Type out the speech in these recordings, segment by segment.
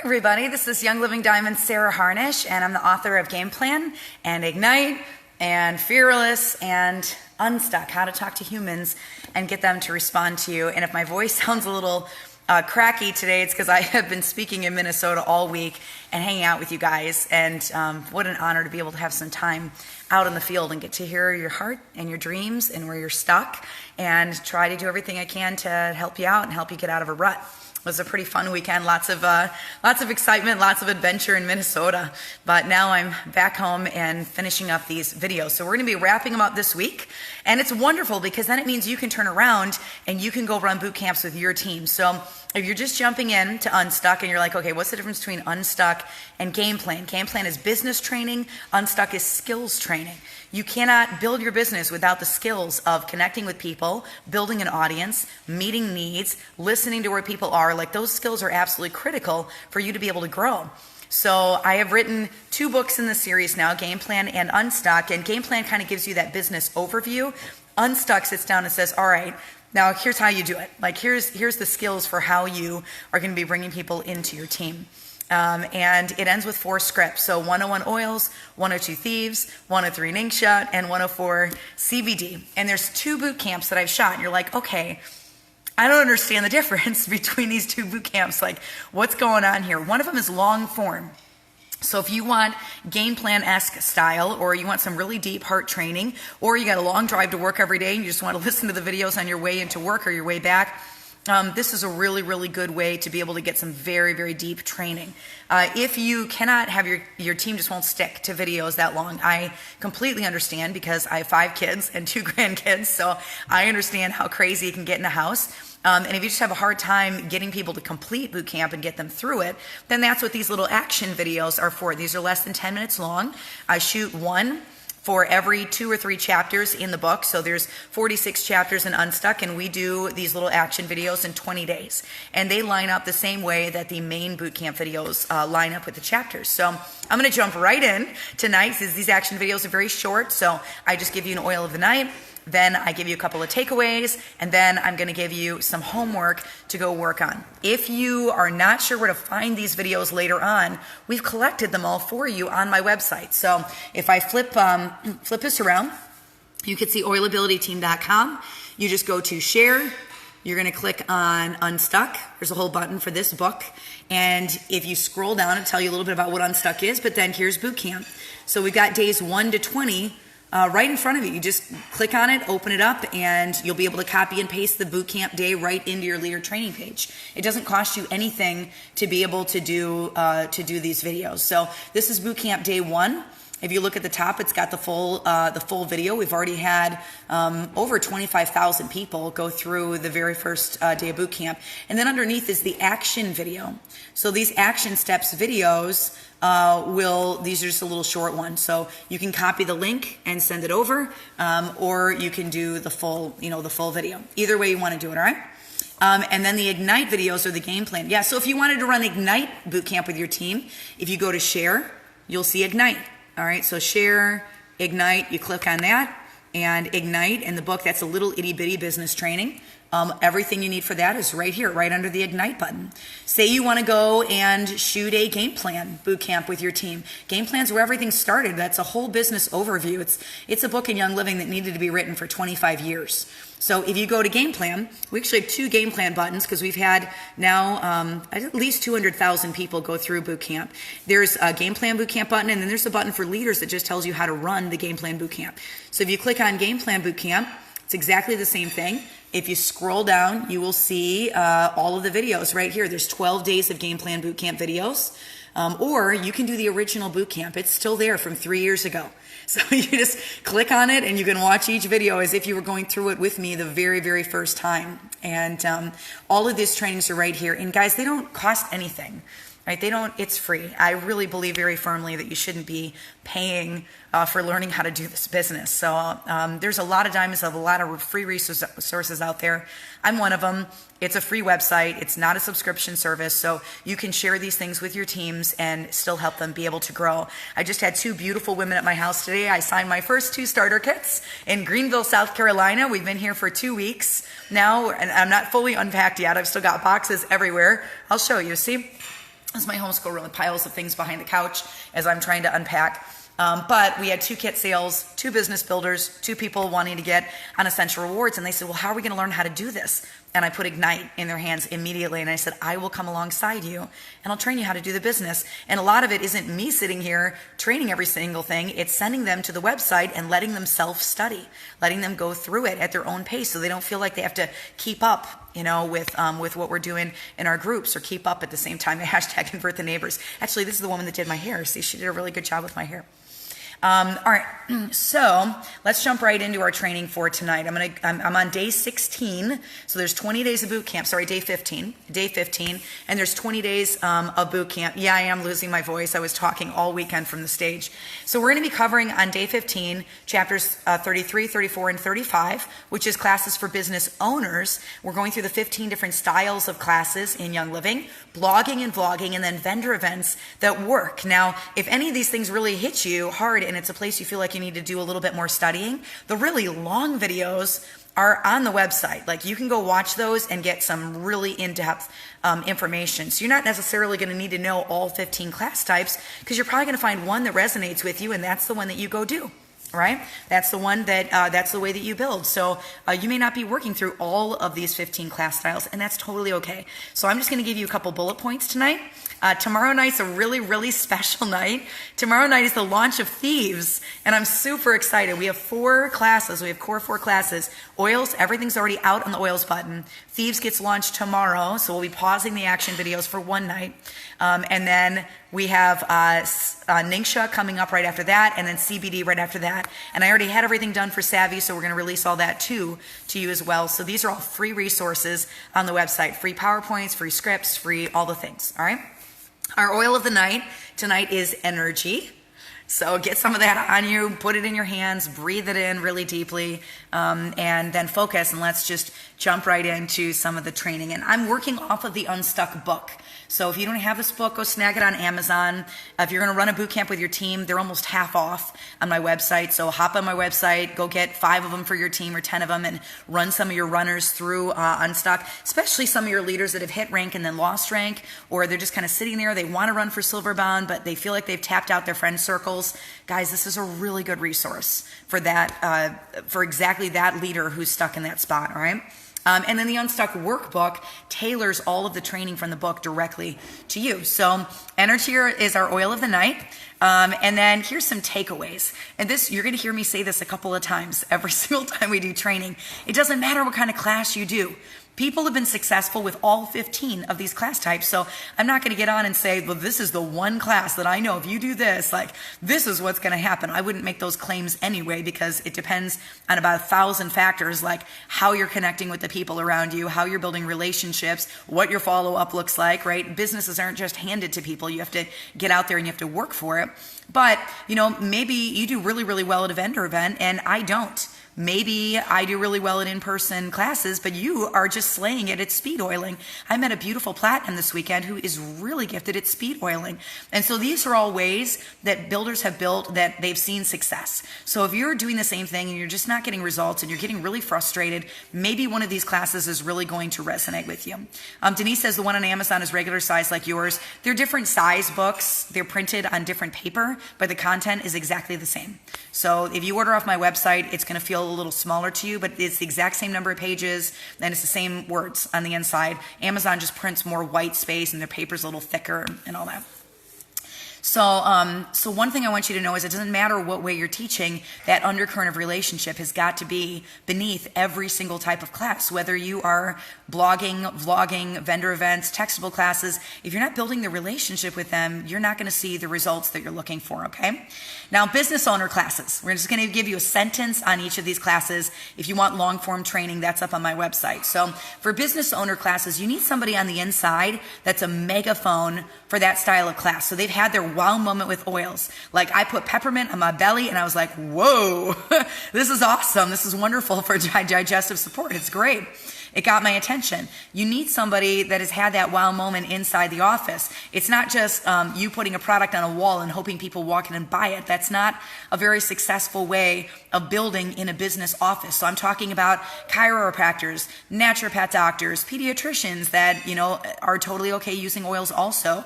everybody. This is Young Living Diamond Sarah Harnish, and I'm the author of Game Plan and Ignite and Fearless and Unstuck, How to Talk to Humans and Get Them to Respond to You. And if my voice sounds a little cracky today, it's because I have been speaking in Minnesota all week and hanging out with you guys. And what an honor to be able to have some time out in the field and get to hear your heart and your dreams and where you're stuck and try to do everything I can to help you out and help you get out of a rut. It was a pretty fun weekend, lots of excitement, lots of adventure in Minnesota. But now I'm back home and finishing up these videos. So we're going to be wrapping them up this week. And it's wonderful because then it means you can turn around and you can go run boot camps with your team. So if you're just jumping in to Unstuck and you're like, okay, what's the difference between Unstuck and Game Plan? Game Plan is business training. Unstuck is skills training. You cannot build your business without the skills of connecting with people, building an audience, meeting needs, listening to where people are. Like, those skills are absolutely critical for you to be able to grow. So I have written 2 books in the series now, Game Plan and Unstuck. And Game Plan kind of gives you that business overview. Unstuck sits down and says, all right, now here's how you do it. Like, here's the skills for how you are going to be bringing people into your team. And it ends with 4 scripts. So 101 oils, 102 thieves, 103 Ningxia, and 104 CBD. And there's 2 boot camps that I've shot. And you're like, okay, I don't understand the difference between these 2 boot camps. Like, what's going on here? One of them is long form. So if you want Game Plan-esque style, or you want some really deep heart training, or you got a long drive to work every day and you just want to listen to the videos on your way into work or your way back, this is a really, really good way to be able to get some very, very deep training. If you cannot have your team just won't stick to videos that long, I completely understand because I have 5 kids and 2 grandkids, so I understand how crazy it can get in a house. And if you just have a hard time getting people to complete boot camp and get them through it, then that's what these little action videos are for. These are less than 10 minutes long. I shoot one for every 2 or 3 chapters in the book. So there's 46 chapters in Unstuck, and we do these little action videos in 20 days. And they line up the same way that the main boot camp videos line up with the chapters. So I'm going to jump right in tonight because these action videos are very short. So I just give you an oil of the night. Then I give you a couple of takeaways, and then I'm going to give you some homework to go work on. If you are not sure where to find these videos later on, we've collected them all for you on my website. So if I flip this around, you can see oilabilityteam.com. You just go to share. You're going to click on Unstuck. There's a whole button for this book. And if you scroll down, it'll tell you a little bit about what Unstuck is, but then here's boot camp. So we've got days 1 to 20 right in front of you. You just click on it, open it up, and you'll be able to copy and paste the boot camp day right into your leader training page. It doesn't cost you anything to be able to do these videos. So this is boot camp day 1. If you look at the top, it's got the full video. We've already had over 25,000 people go through the very first day of boot camp. And then underneath is the action video. So these action steps videos these are just a little short one. So you can copy the link and send it over, or you can do the full video. Either way you want to do it, all right? And then the Ignite videos are the game plan. Yeah, so if you wanted to run Ignite boot camp with your team, if you go to share, you'll see Ignite. All right, so share, Ignite, you click on that, and Ignite in the book, that's a little itty bitty business training. Everything you need for that is right here, right under the Ignite button. Say you want to go and shoot a game plan boot camp with your team. Game plan's where everything started. That's a whole business overview. It's a book in Young Living that needed to be written for 25 years. So if you go to Game Plan, we actually have 2 Game Plan buttons because we've had now at least 200,000 people go through boot camp. There's a Game Plan boot camp button, and then there's a button for leaders that just tells you how to run the Game Plan boot camp. So if you click on Game Plan boot camp, it's exactly the same thing. If you scroll down, you will see all of the videos right here. There's 12 days of Game Plan boot camp videos. Or you can do the original boot camp. It's still there from 3 years ago. So you just click on it and you can watch each video as if you were going through it with me the very, very first time. And all of these trainings are right here. And guys, they don't cost anything. Right? It's free. I really believe very firmly that you shouldn't be paying for learning how to do this business. So there's a lot of diamonds, a lot of free resources out there. I'm one of them. It's a free website. It's not a subscription service. So you can share these things with your teams and still help them be able to grow. I just had 2 beautiful women at my house today. I signed my first 2 starter kits in Greenville, South Carolina. We've been here for 2 weeks now, and I'm not fully unpacked yet. I've still got boxes everywhere. I'll show you. See? This is my homeschool room with piles of things behind the couch as I'm trying to unpack. But we had 2 kit sales, 2 business builders, 2 people wanting to get on Essential Rewards. And they said, well, how are we going to learn how to do this? And I put Ignite in their hands immediately. And I said, I will come alongside you and I'll train you how to do the business. And a lot of it isn't me sitting here training every single thing. It's sending them to the website and letting them self-study, letting them go through it at their own pace so they don't feel like they have to keep up, with what we're doing in our groups, or keep up at the same time. Hashtag convert the neighbors. Actually, this is the woman that did my hair. See, she did a really good job with my hair. All right, so let's jump right into our training for tonight. I'm on day 16, so there's 20 days of boot camp. Sorry, day 15, and there's 20 days of boot camp. Yeah, I am losing my voice. I was talking all weekend from the stage. So we're going to be covering on day 15 chapters 33, 34, and 35, which is classes for business owners. We're going through the 15 different styles of classes in Young Living, blogging and vlogging, and then vendor events that work. Now, if any of these things really hit you hard and it's a place you feel like you need to do a little bit more studying, the really long videos are on the website. Like, you can go watch those and get some really in-depth information. So you're not necessarily going to need to know all 15 class types, because you're probably going to find one that resonates with you, and that's the one that you go do. Right? That's the one that's the way that you build. So you may not be working through all of these 15 class styles, and that's totally okay. So I'm just going to give you a couple bullet points tonight. Tomorrow night's a really, really special night. Tomorrow night is the launch of Thieves, and I'm super excited. We have 4 classes. We have core 4 classes. Oils, everything's already out on the Oils button. Thieves gets launched tomorrow, so we'll be pausing the action videos for one night. And then we have Ningxia coming up right after that, and then CBD right after that. And I already had everything done for Savvy, so we're going to release all that too to you as well. So these are all free resources on the website. Free PowerPoints, free scripts, free all the things. All right? Our oil of the night tonight is energy. So get some of that on you, put it in your hands, breathe it in really deeply, and then focus, and let's just jump right into some of the training. And I'm working off of the Unstuck book. So if you don't have this book, go snag it on Amazon. If you're going to run a boot camp with your team, they're almost half off on my website. So hop on my website, go get 5 of them for your team or 10 of them, and run some of your runners through Unstuck, especially some of your leaders that have hit rank and then lost rank, or they're just kind of sitting there. They want to run for silver bound, but they feel like they've tapped out their friend circles. Guys, this is a really good resource for that, for exactly that leader who's stuck in that spot, all right? And then the Unstuck workbook tailors all of the training from the book directly to you. So energy is our oil of the night. And then here's some takeaways. And this, you're going to hear me say this a couple of times every single time we do training. It doesn't matter what kind of class you do. People have been successful with all 15 of these class types. So I'm not going to get on and say, well, this is the one class that I know. If you do this, like, this is what's going to happen. I wouldn't make those claims anyway, because it depends on about 1,000 factors, like how you're connecting with the people around you, how you're building relationships, what your follow-up looks like, right? Businesses aren't just handed to people. You have to get out there and you have to work for it. But, maybe you do really, really well at a vendor event and I don't. Maybe I do really well at in-person classes, but you are just slaying it at speed oiling. I met a beautiful platinum this weekend who is really gifted at speed oiling. And so these are all ways that builders have built that they've seen success. So if you're doing the same thing and you're just not getting results and you're getting really frustrated, maybe one of these classes is really going to resonate with you. Denise says the one on Amazon is regular size like yours. They're different size books. They're printed on different paper, but the content is exactly the same. So if you order off my website, it's going to feel a little smaller to you, but it's the exact same number of pages and it's the same words on the inside. Amazon just prints more white space and their paper's a little thicker and all that. So one thing I want you to know is it doesn't matter what way you're teaching, that undercurrent of relationship has got to be beneath every single type of class, whether you are blogging, vlogging, vendor events, textable classes. If you're not building the relationship with them, you're not going to see the results that you're looking for, okay? Now, business owner classes. We're just going to give you a sentence on each of these classes. If you want long form training, that's up on my website. So for business owner classes, you need somebody on the inside that's a megaphone for that style of class. So they've had their wow moment with oils. Like, I put peppermint on my belly and I was like, whoa, this is awesome. This is wonderful for digestive support. It's great. It got my attention. You need somebody that has had that wow moment inside the office. It's not just you putting a product on a wall and hoping people walk in and buy it. That's not a very successful way of building in a business office. So I'm talking about chiropractors, naturopath doctors, pediatricians that, are totally okay using oils also.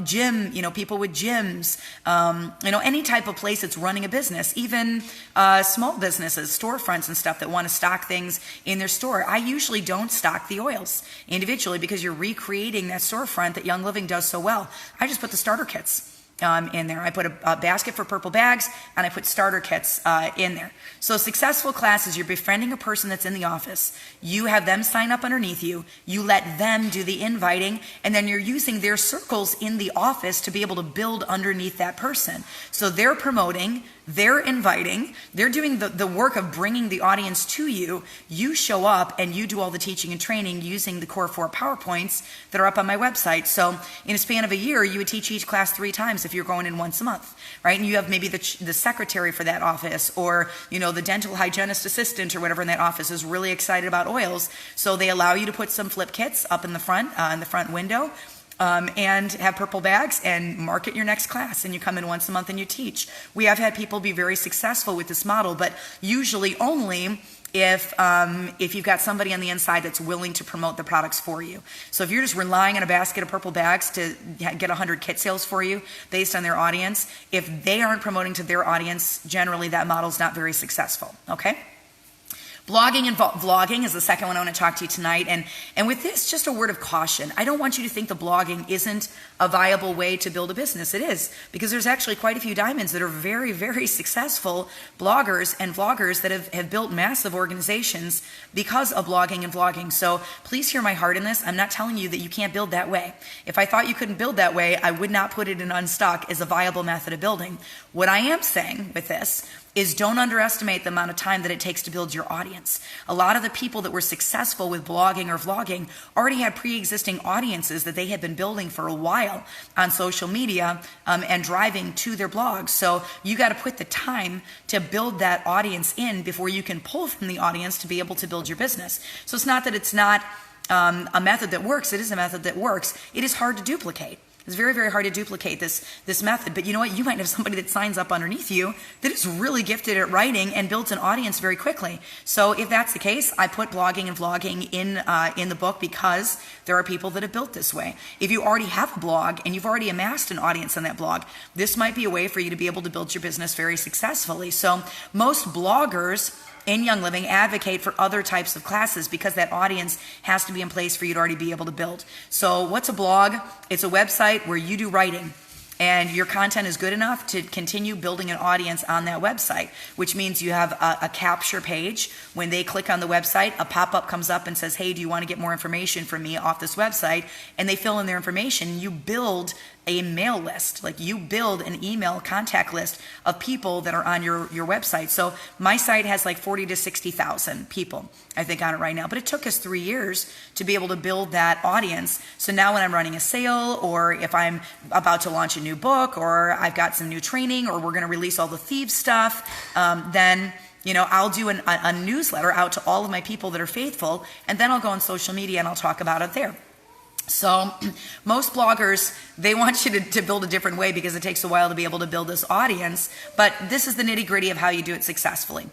Gym, people with gyms, any type of place that's running a business, even small businesses, storefronts and stuff that want to stock things in their store. I usually don't stock the oils individually because you're recreating that storefront that Young Living does so well. I just put the starter kits in there. I put a basket for purple bags and I put starter kits in there. So successful classes, you're befriending a person that's in the office. You have them sign up underneath you. You let them do the inviting, and then you're using their circles in the office to be able to build underneath that person. So they're promoting, they're inviting, they're doing the work of bringing the audience to you. You show up and you do all the teaching and training using the Core 4 PowerPoints that are up on my website. So in a span of a year, you would teach each class 3 times if you're going in once a month, right? And you have maybe the secretary for that office, or, the dental hygienist assistant or whatever in that office is really excited about oils. So they allow you to put some flip kits up in the front window. And have purple bags and market your next class, and you come in once a month and you teach. We have had people be very successful with this model, but usually only if you've got somebody on the inside that's willing to promote the products for you. So if you're just relying on a basket of purple bags to get 100 kit sales for you based on their audience, if they aren't promoting to their audience, generally that model's not very successful, okay? Blogging and vlogging is the second one I want to talk to you tonight. And with this, just a word of caution. I don't want you to think the blogging isn't a viable way to build a business. It is, because there's actually quite a few diamonds that are very, very successful bloggers and vloggers that have built massive organizations because of blogging and vlogging. So please hear my heart in this. I'm not telling you that you can't build that way. If I thought you couldn't build that way, I would not put it in Unstuck as a viable method of building. What I am saying with this is don't underestimate the amount of time that it takes to build your audience. A lot of the people that were successful with blogging or vlogging already had pre-existing audiences that they had been building for a while on social media and driving to their blogs. So you got to put the time to build that audience in before you can pull from the audience to be able to build your business. So it's not that it's not a method that works. It is a method that works. It is hard to duplicate. It's very, very hard to duplicate this method. But you know what? You might have somebody that signs up underneath you that is really gifted at writing and builds an audience very quickly. So if that's the case, I put blogging and vlogging in the book because there are people that have built this way. If you already have a blog and you've already amassed an audience on that blog, this might be a way for you to be able to build your business very successfully. So most bloggers in Young Living advocate for other types of classes because that audience has to be in place for you to already be able to build. So what's a blog? It's a website where you do writing and your content is good enough to continue building an audience on that website, which means you have a capture page. When they click on the website, a pop-up comes up and says, hey, do you want to get more information from me off this website? And they fill in their information. You build a mail list, like you build an email contact list of people that are on your website. So my site has like 40 to 60,000 people, I think, on it right now. But it took us 3 years to be able to build that audience. So now when I'm running a sale, or if I'm about to launch a new book, or I've got some new training, or we're going to release all the Thieves stuff, then I'll do a newsletter out to all of my people that are faithful, and then I'll go on social media and I'll talk about it there. So most bloggers, they want you to build a different way because it takes a while to be able to build this audience. But this is the nitty gritty of how you do it successfully.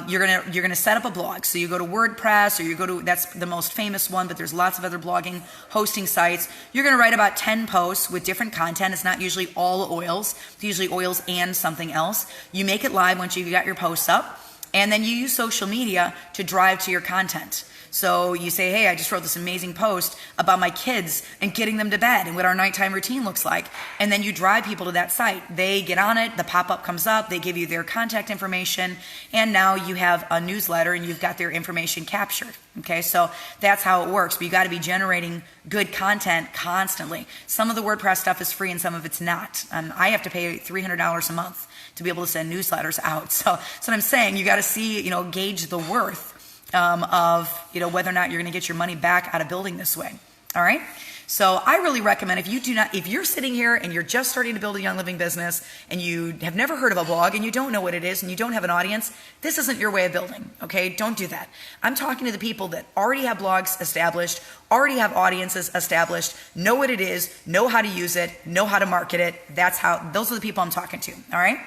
You're gonna set up a blog. So you go to WordPress, or you go to, that's the most famous one, but there's lots of other blogging hosting sites. You're gonna write about 10 posts with different content. It's not usually all oils. It's usually oils and something else. You make it live once you've got your posts up, and then you use social media to drive to your content. So you say, hey, I just wrote this amazing post about my kids and getting them to bed and what our nighttime routine looks like. And then you drive people to that site. They get on it, the pop-up comes up, they give you their contact information, and now you have a newsletter and you've got their information captured. Okay, so that's how it works. But you got to be generating good content constantly. Some of the WordPress stuff is free and some of it's not. I have to pay $300 a month to be able to send newsletters out. So that's what I'm saying. You got to see, gauge the worth of whether or not you're going to get your money back out of building this way. All right. So I really recommend if you're sitting here and you're just starting to build a Young Living business and you have never heard of a blog and you don't know what it is and you don't have an audience, this isn't your way of building, okay? Don't do that. I'm talking to the people that already have blogs established, already have audiences established, know what it is, know how to use it, know how to market it. Those are the people I'm talking to, all right?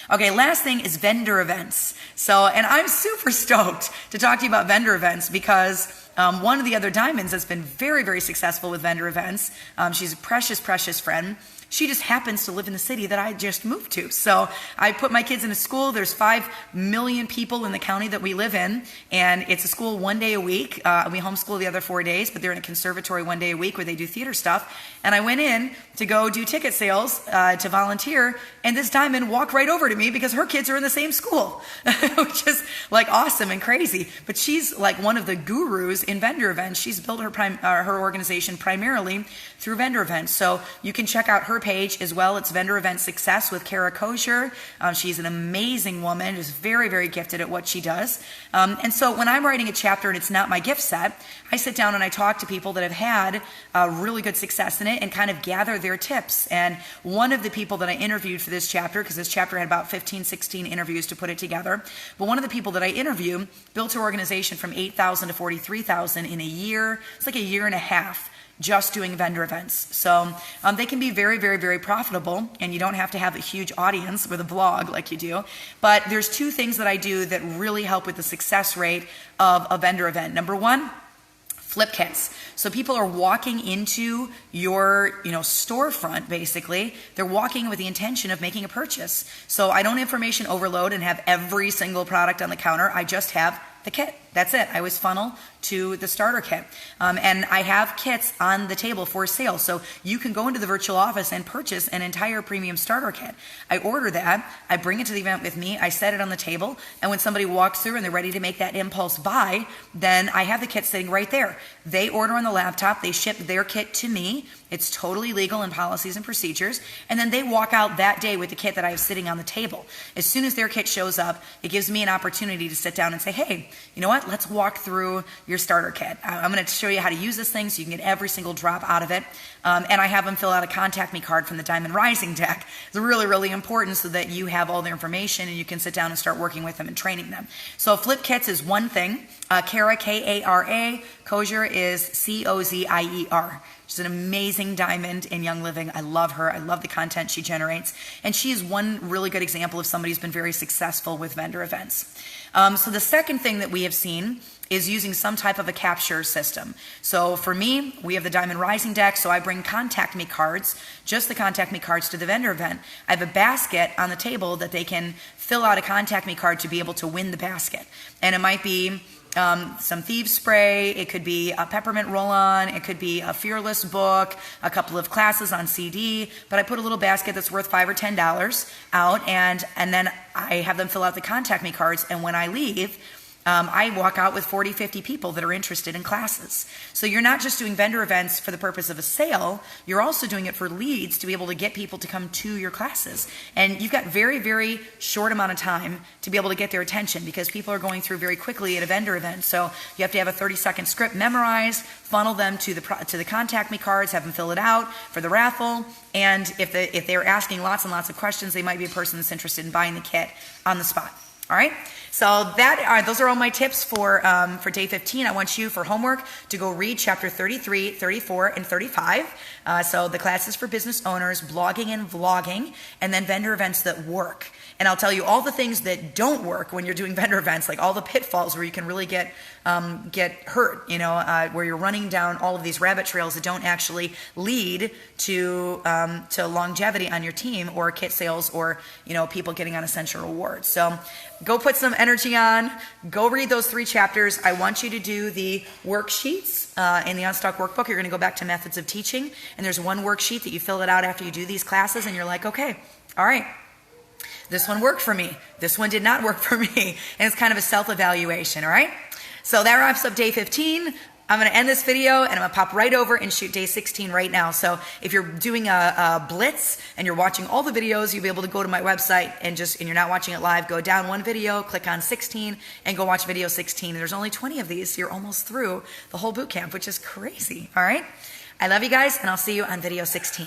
Okay, last thing is vendor events. And I'm super stoked to talk to you about vendor events because one of the other diamonds that's been very, very successful with vendor events, she's a precious, precious friend. She just happens to live in the city that I just moved to. So I put my kids in a school. There's 5 million people in the county that we live in, and it's a school 1 day a week. We homeschool the other 4 days, but they're in a conservatory 1 day a week where they do theater stuff. And I went in to go do ticket sales to volunteer, and this diamond walked right over to me because her kids are in the same school, which is like awesome and crazy. But she's like one of the gurus in vendor events. She's built her organization primarily through vendor events. So you can check out her page as well. It's Vendor Event Success with Kara Kosher. She's an amazing woman, just very, very gifted at what she does. And so when I'm writing a chapter and it's not my gift set, I sit down and I talk to people that have had really good success in it and kind of gather their tips. And one of the people that I interviewed for this chapter, because this chapter had about 15, 16 interviews to put it together, but one of the people that I interviewed built her organization from 8,000 to 43,000 in a year. It's like a year and a half. Just doing vendor events. So they can be very, very, very profitable, and you don't have to have a huge audience with a blog like you do. But there's 2 things that I do that really help with the success rate of a vendor event. Number 1, flip kits. So people are walking into your, storefront, basically. They're walking with the intention of making a purchase. So I don't information overload and have every single product on the counter. I just have the kit. That's it. I always funnel to the starter kit. And I have kits on the table for sale. So you can go into the virtual office and purchase an entire premium starter kit. I order that. I bring it to the event with me. I set it on the table. And when somebody walks through and they're ready to make that impulse buy, then I have the kit sitting right there. They order on the laptop. They ship their kit to me. It's totally legal in policies and procedures. And then they walk out that day with the kit that I have sitting on the table. As soon as their kit shows up, it gives me an opportunity to sit down and say, hey, you know what? Let's walk through your starter kit. I'm going to show you how to use this thing so you can get every single drop out of it. And I have them fill out a contact me card from the Diamond Rising deck. It's really, really important so that you have all their information and you can sit down and start working with them and training them. So flip kits is one thing. Kara, Kara, Kosher is Cozier. She's an amazing diamond in Young Living. I love her. I love the content she generates. And she is one really good example of somebody who's been very successful with vendor events. So the second thing that we have seen is using some type of a capture system. So for me, we have the Diamond Rising deck, so I bring contact me cards, just the contact me cards to the vendor event. I have a basket on the table that they can fill out a contact me card to be able to win the basket. And it might be some thieves spray, it could be a peppermint roll-on, it could be a Fearless book, a couple of classes on CD, but I put a little basket that's worth $5 or $10 out, and then I have them fill out the contact me cards, and when I leave, I walk out with 40, 50 people that are interested in classes. So you're not just doing vendor events for the purpose of a sale, you're also doing it for leads to be able to get people to come to your classes. And you've got very, very short amount of time to be able to get their attention because people are going through very quickly at a vendor event. So you have to have a 30-second script memorized, funnel them to the contact me cards, have them fill it out for the raffle. And if they're asking lots and lots of questions, they might be a person that's interested in buying the kit on the spot. All right, so those are all my tips for day 15. I want you for homework to go read chapter 33, 34, and 35. So the classes for business owners, blogging and vlogging, and then vendor events that work. And I'll tell you all the things that don't work when you're doing vendor events, like all the pitfalls where you can really get hurt, where you're running down all of these rabbit trails that don't actually lead to longevity on your team or kit sales or, people getting on Essential Rewards. So go put some energy on, go read those 3 chapters. I want you to do the worksheets in the Unstuck workbook. You're going to go back to methods of teaching, and there's one worksheet that you fill it out after you do these classes, and you're like, okay, all right. This one worked for me. This one did not work for me. And it's kind of a self-evaluation, all right? So that wraps up day 15. I'm going to end this video and I'm going to pop right over and shoot day 16 right now. So if you're doing a blitz and you're watching all the videos, you'll be able to go to my website and you're not watching it live, go down one video, click on 16 and go watch video 16. And there's only 20 of these, so you're almost through the whole boot camp, which is crazy, all right? I love you guys, and I'll see you on video 16.